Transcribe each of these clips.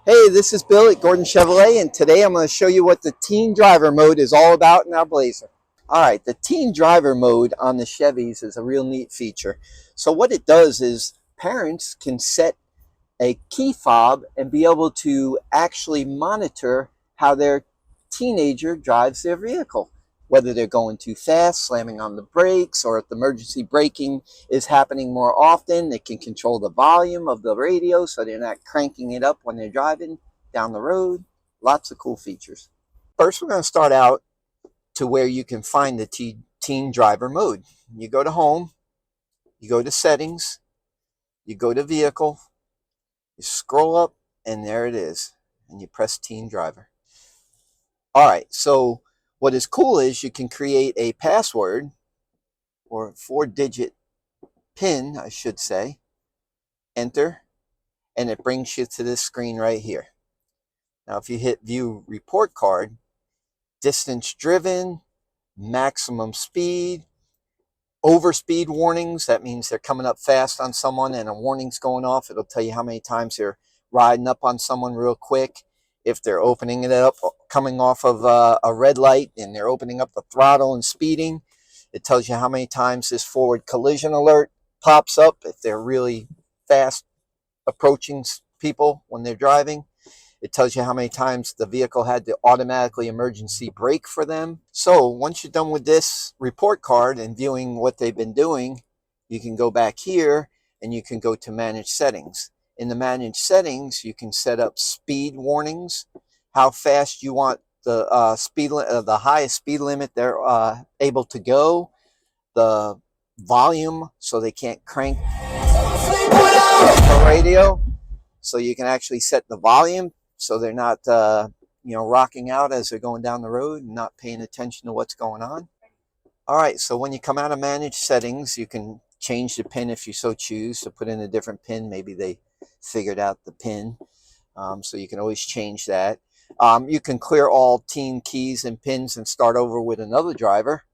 Hey, this is Bill at Gordon Chevrolet, and today I'm going to show you what the teen driver mode is all about in our Blazer. All right, the teen driver mode on the Chevys is a real neat feature. So what it does is parents can set a key fob and be able to actually monitor how their teenager drives their vehicle, whether they're going too fast, slamming on the brakes, or if the emergency braking is happening more often. They can control the volume of the radio so they're not cranking it up when they're driving down the road. Lots of cool features. First, we're going to start out to where you can find the teen driver mode. You go to home, you go to settings, you go to vehicle, you scroll up, and there it is, and you press teen driver. All right, so what is cool is you can create a password, or 4-digit PIN, I should say, enter, and it brings you to this screen right here. Now, if you hit view report card, distance driven, maximum speed, overspeed warnings, that means they're coming up fast on someone and a warning's going off. It'll tell you how many times they're riding up on someone real quick. If they're opening it up, coming off of a red light and they're opening up the throttle and speeding, it tells you how many times this forward collision alert pops up if they're really fast approaching people when they're driving. It tells you how many times the vehicle had to automatically emergency brake for them. So once you're done with this report card and viewing what they've been doing, you can go back here and you can go to manage settings. In the manage settings, you can set up speed warnings, how fast you want the the highest speed limit they're able to go, the volume so they can't crank the radio. So you can actually set the volume so they're not rocking out as they're going down the road and not paying attention to what's going on. All right, so when you come out of manage settings, you can change the pin if you so choose to put in a different pin. Maybe they figured out the pin, so you can always change that. You can clear all teen keys and pins and start over with another driver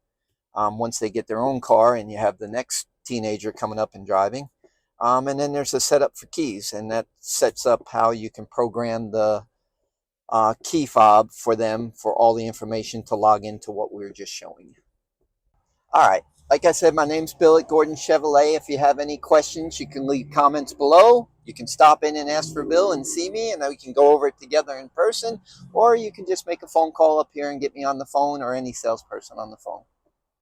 once they get their own car and you have the next teenager coming up and driving. And then there's a setup for keys, and that sets up how you can program the key fob for them for all the information to log into what we were just showing you. All right, like I said, my name's Bill at Gordon Chevrolet. If you have any questions, you can leave comments below. You can stop in and ask for Bill and see me, and then we can go over it together in person, or you can just make a phone call up here and get me on the phone, or any salesperson on the phone.